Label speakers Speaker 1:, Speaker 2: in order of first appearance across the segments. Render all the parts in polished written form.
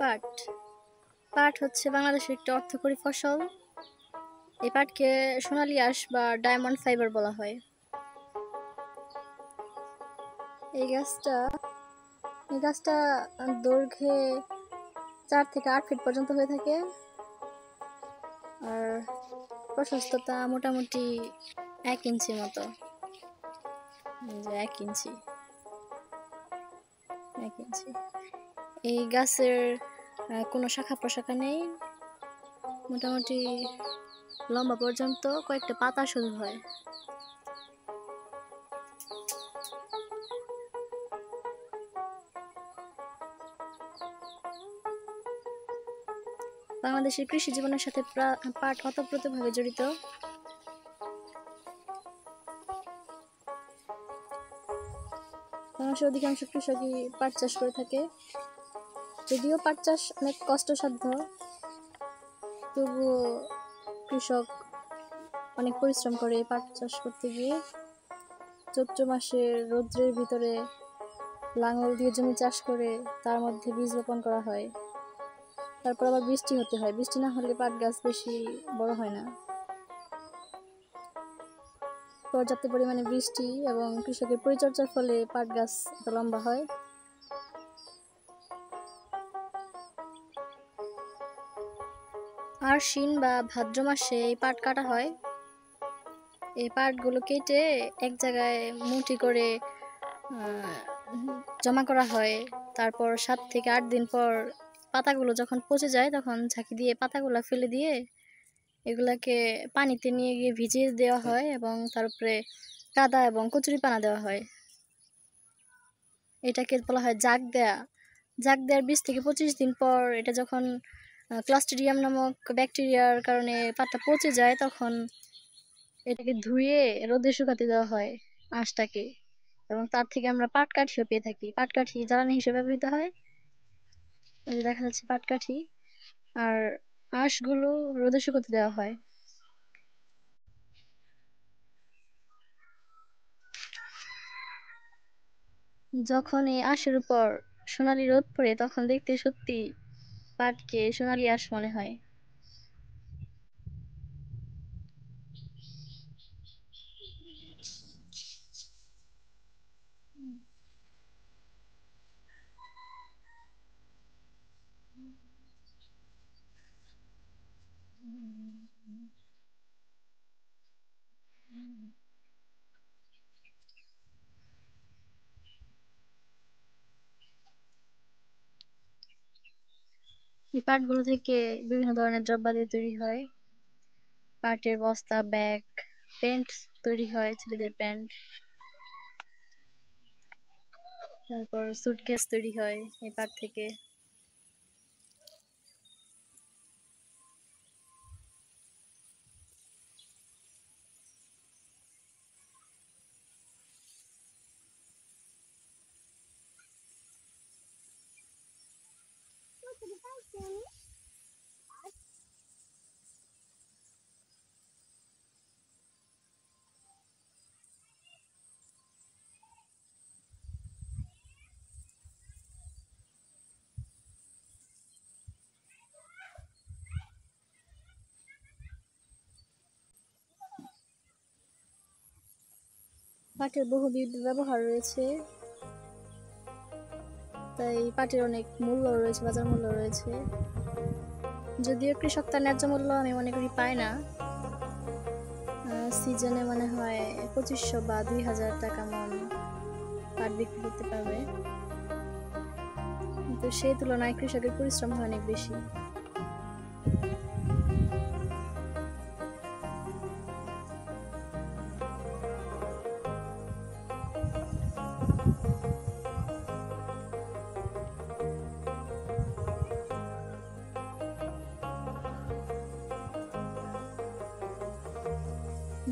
Speaker 1: পাট পাট হচ্ছে বাংলাদেশের একটি অর্থকরী ফসল। এই পাটকে সোনালী আঁশ বা ডায়মন্ড ফাইবার বলা হয়। এই গাছটা দৈর্ঘ্যে 4 থেকে 8 ফিট পর্যন্ত হয়ে থাকে, আর প্রশস্ততা মোটামুটি 1 ইঞ্চি মতো। 1 ইঞ্চি। এই গাছের কোনো শাখা প্রশাখা নেই, মোটামুটি লম্বা পর্যন্ত কয়েকটা পাতা শুরু হয়। বাংলাদেশের কৃষি জীবনের সাথে পাট ওতপ্রোতভাবে জড়িত। বাংলাদেশের অধিকাংশ কৃষকই পাট চাষ করে থাকে। যদিও পাট চাষ অনেক কষ্টসাধ্য, তবুও কৃষক অনেক পরিশ্রম করে পাট চাষ করতে গিয়ে। চৈত্র মাসের রৌদ্রের ভিতরে লাঙল দিয়ে জমি চাষ করে তার মধ্যে বীজ রোপণ করা হয়। তারপর আবার বৃষ্টি হতে হয়, বৃষ্টি না হলে পাট গাছ বেশি বড় হয় না। পর্যাপ্ত পরিমাণে বৃষ্টি এবং কৃষকের পরিচর্যার ফলে পাট গাছ এত লম্বা হয়। আশ্বিন বা ভাদ্র মাসে এই পাট কাটা হয়। এই পাটগুলো কেটে এক জায়গায় মুঠি করে জমা করা হয়। তারপর 7 থেকে 8 দিন পর পাতাগুলো যখন পচে যায় তখন ঝাঁকি দিয়ে পাতাগুলো ফেলে দিয়ে এগুলাকে পানিতে নিয়ে গিয়ে ভিজিয়ে দেওয়া হয় এবং তার উপরে কাদা এবং কচুরিপানা দেওয়া হয়। এটাকে বলা হয় জাগ দেয়া। জাগ দেওয়ার 20 থেকে 25 দিন পর এটা যখন ক্লাস্ট্রিডিয়াম নামক ব্যাকটেরিয়ার কারণে পাতা পচে যায়, তখন এটাকে ধুয়ে রোদে শুকাতে দেওয়া হয় আঁশটাকে, এবং তার থেকে আমরা পাটকাঠিও পেয়ে থাকি। পাটকাঠি জ্বালানি হিসেবে ব্যবহৃত হয়। এই যে দেখা যাচ্ছে পাটকাঠি, আর আঁশগুলো রোদে শুকাতে দেওয়া হয়। যখন এই আঁশের উপর সোনালি রোদ পড়ে তখন দেখতে সত্যি পাটকে সোনালি আঁশ মনে হয়। এই পাটগুলো থেকে বিভিন্ন ধরনের দ্রব্যাদি তৈরি হয়। পাটের বস্তা, ব্যাগ, প্যান্ট তৈরি হয়, ছেলেদের প্যান্ট। তারপর সুটকেস তৈরি হয় এই পাট থেকে। পাটের বহুবিধ ব্যবহার রয়েছে, তাই পাটের অনেক মূল্য রয়েছে, বাজার মূল্য রয়েছে। যদিও কৃষক তার ন্যায্য মূল্য আমি মনে করি পায় না। সিজনে মনে হয় 2500 বা 2000 টাকা মন পাট বিক্রি করতে পারবে, কিন্তু সেই তুলনায় কৃষকের পরিশ্রম হয় অনেক বেশি।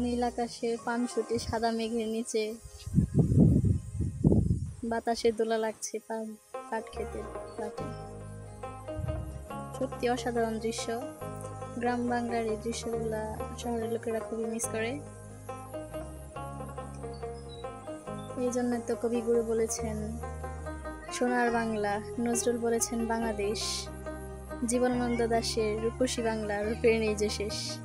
Speaker 1: নীল আকাশে পানসুটি সাদা মেঘের নিচে বাতাসে দোলা লাগছে পাট খেতে পাটে। সত্যি অসাধারণ দৃশ্য। গ্রাম বাংলার এই দৃশ্যগুলা শহরের লোকেরা খুবই মিস করে। এই জন্য তো কবিগুরু বলেছেন সোনার বাংলা, নজরুল বলেছেন বাংলাদেশ। জীবনানন্দ দাশের রূপসী বাংলা রূপের নেই যে শেষ।